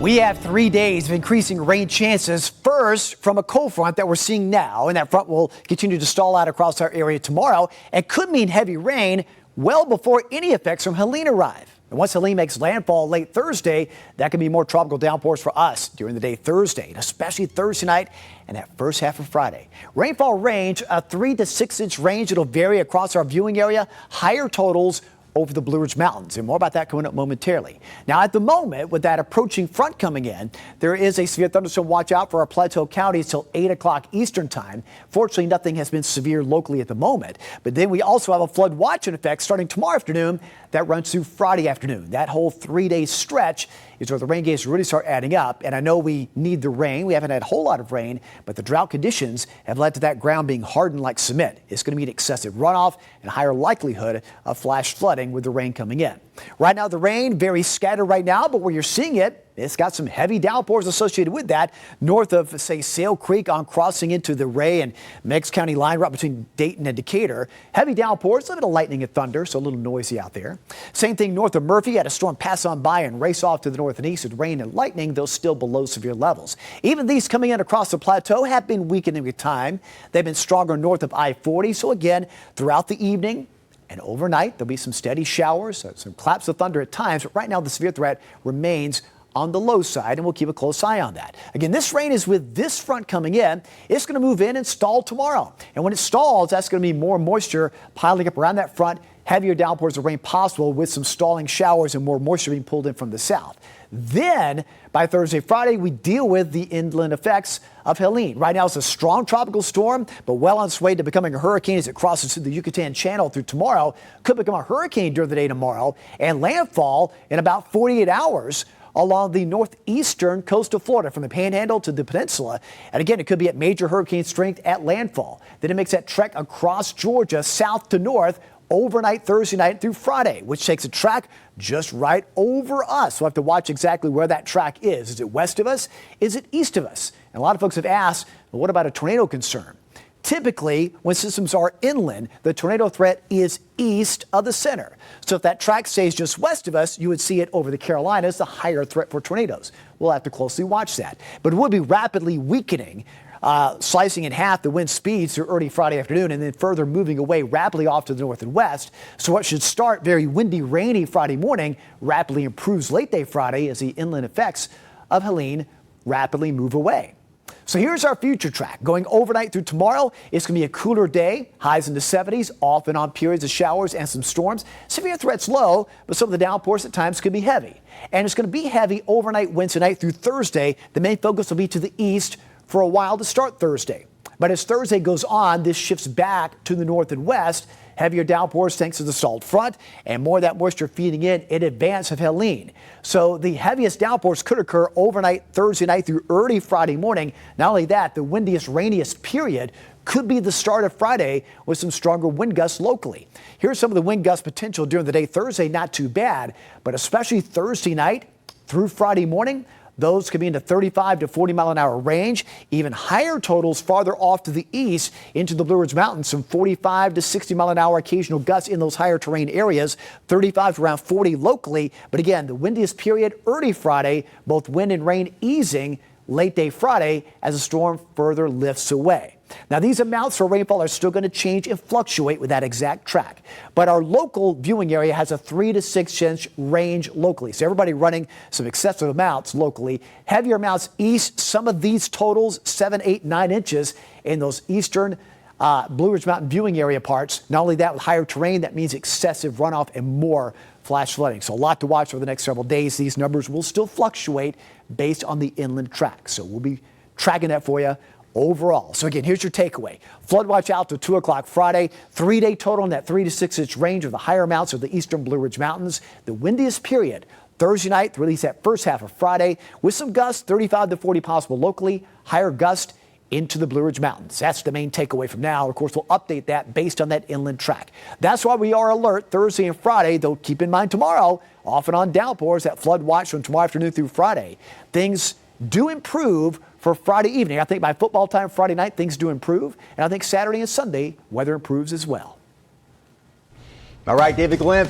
We have 3 days of increasing rain chances, first from a cold front that we're seeing now, and that front will continue to stall out across our area tomorrow and could mean heavy rain well before any effects from Helene arrive. And once Helene makes landfall late Thursday, that could be more tropical downpours for us during the day Thursday, and especially Thursday night and that first half of Friday. Rainfall range, a 3 to 6 inch range. It'll vary across our viewing area. Higher totals over the Blue Ridge Mountains, and more about that coming up momentarily. Now, at the moment, with that approaching front coming in, there is a severe thunderstorm watch out for our plateau counties till 8 o'clock Eastern time. Fortunately, nothing has been severe locally at the moment, but then we also have a flood watch in effect starting tomorrow afternoon that runs through Friday afternoon. That whole 3-day stretch is where the rain gauges really start adding up, and I know we need the rain. We haven't had a whole lot of rain, but the drought conditions have led to that ground being hardened like cement. It's going to mean excessive runoff and higher likelihood of flash flooding with the rain coming in. Right now, the rain very scattered right now, but where you're seeing it, it's got some heavy downpours associated with that north of, say, Sale Creek on crossing into the Ray and Meigs County line right between Dayton and Decatur. Heavy downpours, a little bit of lightning and thunder, so a little noisy out there. Same thing north of Murphy. Had a storm pass on by and race off to the north and east with rain and lightning, though still below severe levels. Even these coming in across the plateau have been weakening with time. They've been stronger north of I-40. So again, throughout the evening and overnight, there'll be some steady showers, some claps of thunder at times. But right now, the severe threat remains on the low side, and we'll keep a close eye on that. Again, this rain is with this front coming in. It's going to move in and stall tomorrow. And when it stalls, that's going to be more moisture piling up around that front. Heavier downpours of rain possible with some stalling showers and more moisture being pulled in from the south. Then, by Thursday, Friday, we deal with the inland effects of Helene. Right now, it's a strong tropical storm, but well on its way to becoming a hurricane as it crosses through the Yucatan Channel through tomorrow. Could become a hurricane during the day tomorrow and landfall in about 48 hours along the northeastern coast of Florida from the Panhandle to the peninsula. And again, it could be at major hurricane strength at landfall. Then it makes that trek across Georgia, south to north, overnight Thursday night through Friday, which takes a track just right over us. We'll have to watch exactly where that track is. Is it west of us? Is it east of us? And a lot of folks have asked, well, what about a tornado concern? Typically, when systems are inland, the tornado threat is east of the center. So if that track stays just west of us, you would see it over the Carolinas, the higher threat for tornadoes. We'll have to closely watch that. But it will be rapidly weakening, slicing in half the wind speeds through early Friday afternoon and then further moving away rapidly off to the north and west. So what should start very windy, rainy Friday morning rapidly improves late day Friday as the inland effects of Helene rapidly move away. So here's our future track. Going overnight through tomorrow, it's going to be a cooler day, highs in the 70s, off and on periods of showers and some storms. Severe threats low, but some of the downpours at times could be heavy. And it's going to be heavy overnight Wednesday night through Thursday. The main focus will be to the east for a while to start Thursday. But as Thursday goes on, this shifts back to the north and west. Heavier downpours thanks to the stalled front and more of that moisture feeding in advance of Helene. So the heaviest downpours could occur overnight Thursday night through early Friday morning. Not only that, the windiest, rainiest period could be the start of Friday with some stronger wind gusts locally. Here's some of the wind gust potential during the day Thursday, not too bad, but especially Thursday night through Friday morning. Those could be in the 35 to 40 mile an hour range. Even higher totals farther off to the east into the Blue Ridge Mountains, some 45 to 60 mile an hour occasional gusts in those higher terrain areas, 35 to around 40 locally. But again, the windiest period early Friday, both wind and rain easing late day Friday as the storm further lifts away. Now, these amounts for rainfall are still going to change and fluctuate with that exact track. But our local viewing area has a 3 to 6 inch range locally. So everybody running some excessive amounts locally. Heavier amounts east, some of these totals 7, 8, 9 inches in those eastern Blue Ridge Mountain viewing area parts. Not only that, with higher terrain, that means excessive runoff and more flash flooding. So a lot to watch over the next several days. These numbers will still fluctuate based on the inland track. So we'll be tracking that for you overall. So again, here's your takeaway. Flood watch out to 2 o'clock Friday. 3-day total in that 3 to 6 inch range of the higher amounts of the eastern Blue Ridge Mountains. The windiest period Thursday night through at least that first half of Friday with some gusts, 35 to 40 possible locally. Higher gust into the Blue Ridge Mountains. That's the main takeaway from now. Of course, we'll update that based on that inland track. That's why we are alert Thursday and Friday, though keep in mind tomorrow, off and on downpours, that flood watch from tomorrow afternoon through Friday. Things do improve for Friday evening. I think by football time Friday night, things do improve. And I think Saturday and Sunday, weather improves as well. All right, David Glenn.